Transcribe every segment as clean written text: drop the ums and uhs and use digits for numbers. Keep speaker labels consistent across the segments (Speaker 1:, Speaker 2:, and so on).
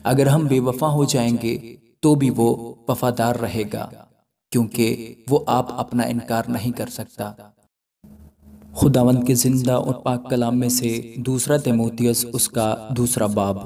Speaker 1: اگر ہم بے وفا ہو جائیں گے تو بھی وہ وفادار رہے گا، کیونکہ وہ آپ اپنا انکار نہیں کر سکتا۔ خداوند کے زندہ اور پاک کلام میں سے دوسرا تیموتھیوس اس کا دوسرا باب۔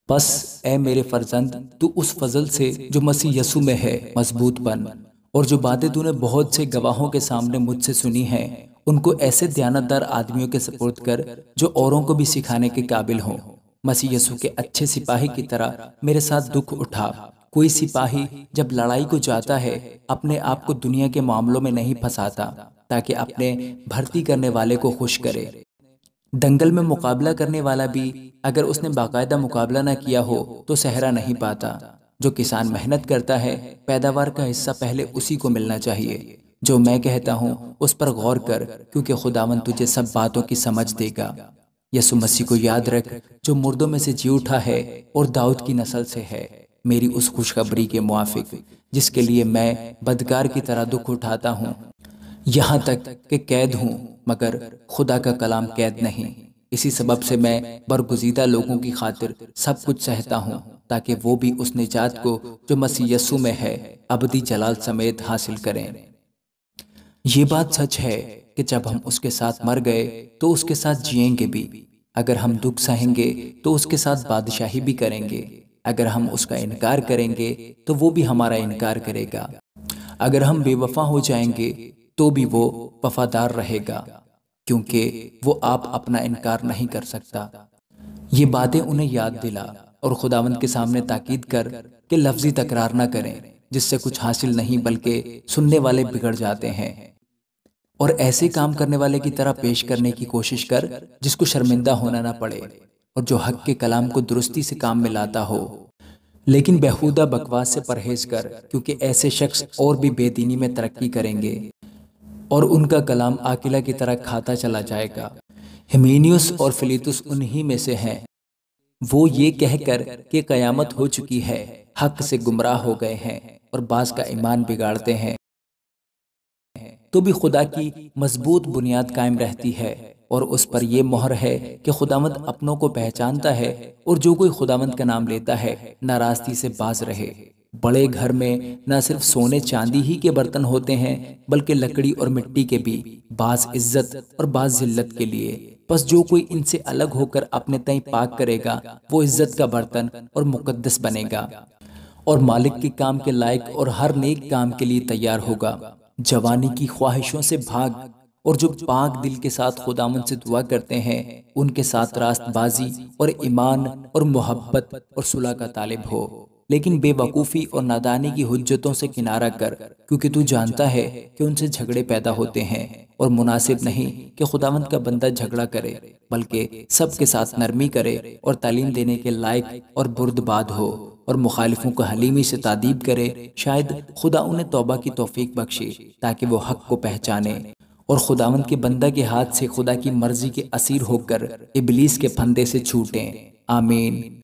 Speaker 1: پس اے میرے فرزند، تو اس فضل سے جو مسیح یسوع میں ہے مضبوط بن، اور جو باتیں تو نے بہت سے گواہوں کے سامنے مجھ سے سنی ہیں ان کو ایسے دیانتدار آدمیوں کے سپرد کر جو اوروں کو بھی سکھانے کے قابل ہوں۔ مسیح یسوع کے اچھے سپاہی کی طرح میرے ساتھ دکھ اٹھا۔ کوئی سپاہی جب لڑائی کو جاتا ہے اپنے آپ کو دنیا کے معاملوں میں نہیں پھنساتا تاکہ اپنے بھرتی کرنے والے کو خوش کرے۔ دنگل میں مقابلہ کرنے والا بھی اگر اس نے باقاعدہ مقابلہ نہ کیا ہو تو صحرا نہیں پاتا۔ جو کسان محنت کرتا ہے پیداوار کا حصہ پہلے اسی کو ملنا چاہیے۔ جو میں کہتا ہوں اس پر غور کر، کیونکہ خداوند تجھے سب باتوں کی سمجھ دے گا۔ یسوع مسیح کو یاد رکھ جو مردوں میں سے جی اٹھا ہے اور داؤد کی نسل سے ہے، میری اس خوشخبری کے موافق جس کے لیے میں بدکار کی طرح دکھ اٹھاتا ہوں، یہاں تک کہ قید ہوں، مگر خدا کا کلام قید نہیں۔ اسی سبب سے میں برگزیدہ لوگوں کی خاطر سب کچھ سہتا ہوں، تاکہ وہ بھی اس نجات کو جو مسیح یسوع میں ہے ابدی جلال سمیت حاصل کریں۔ یہ بات سچ ہے کہ جب ہم اس کے ساتھ مر گئے تو اس کے ساتھ جئیں گے بھی۔ اگر ہم دکھ سہیں گے تو اس کے ساتھ بادشاہی بھی کریں گے۔ اگر ہم اس کا انکار کریں گے تو وہ بھی ہمارا انکار کرے گا۔ اگر ہم بے وفا ہو جائیں گے تو بھی وہ وفادار رہے گا، کیونکہ وہ آپ اپنا انکار نہیں کر سکتا۔ یہ باتیں انہیں یاد دلا اور خداوند کے سامنے تاکید کر کہ لفظی تکرار نہ کریں، جس سے کچھ حاصل نہیں بلکہ سننے والے بگڑ جاتے ہیں۔ اور ایسے کام کرنے والے کی طرح پیش کرنے کی کوشش کر جس کو شرمندہ ہونا نہ پڑے، اور جو حق کے کلام کو درستی سے کام میں لاتا ہو۔ لیکن بیہودہ بکواس سے پرہیز کر، کیونکہ ایسے شخص اور بھی بے دینی میں ترقی کریں گے اور ان کا کلام آکلہ کی طرح کھاتا چلا جائے گا۔ ہمینیوس اور فلیتس انہی میں سے ہیں۔ وہ یہ کہہ کر کہ قیامت ہو چکی ہے حق سے گمراہ ہو گئے ہیں اور بعض کا ایمان بگاڑتے ہیں، تو بھی خدا کی مضبوط بنیاد قائم رہتی ہے، اور اس پر یہ مہر ہے کہ خداوند اپنوں کو پہچانتا ہے، اور جو کوئی خداوند کا نام لیتا ہے ناراستی سے باز رہے۔ بڑے گھر میں نہ صرف سونے چاندی ہی کے برتن ہوتے ہیں بلکہ لکڑی اور مٹی کے بھی، بعض عزت اور بعض ذلت کے لیے۔ پس جو کوئی ان سے الگ ہو کر اپنے تئیں پاک کرے گا وہ عزت کا برتن اور مقدس بنے گا، اور مالک کے کام کے لائق اور ہر نیک کام کے لیے تیار ہوگا۔ جوانی کی خواہشوں سے بھاگ، اور جو پاک دل کے ساتھ خداوند سے دعا کرتے ہیں ان کے ساتھ راست بازی اور ایمان اور محبت اور صلح کا طالب ہو۔ لیکن بے وقوفی اور نادانی کی حجتوں سے کنارہ کر، کیونکہ تو جانتا ہے کہ ان سے جھگڑے پیدا ہوتے ہیں، اور مناسب نہیں کہ خداوند کا بندہ جھگڑا کرے، بلکہ سب کے ساتھ نرمی کرے اور تعلیم دینے کے لائق اور بردباد ہو، اور مخالفوں کو حلیمی سے تادیب کرے۔ شاید خدا انہیں توبہ کی توفیق بخشے تاکہ وہ حق کو پہچانے اور خداوند کے بندہ کے ہاتھ سے خدا کی مرضی کے اسیر ہو کر ابلیس کے پھندے سے چھوٹیں۔ آمین۔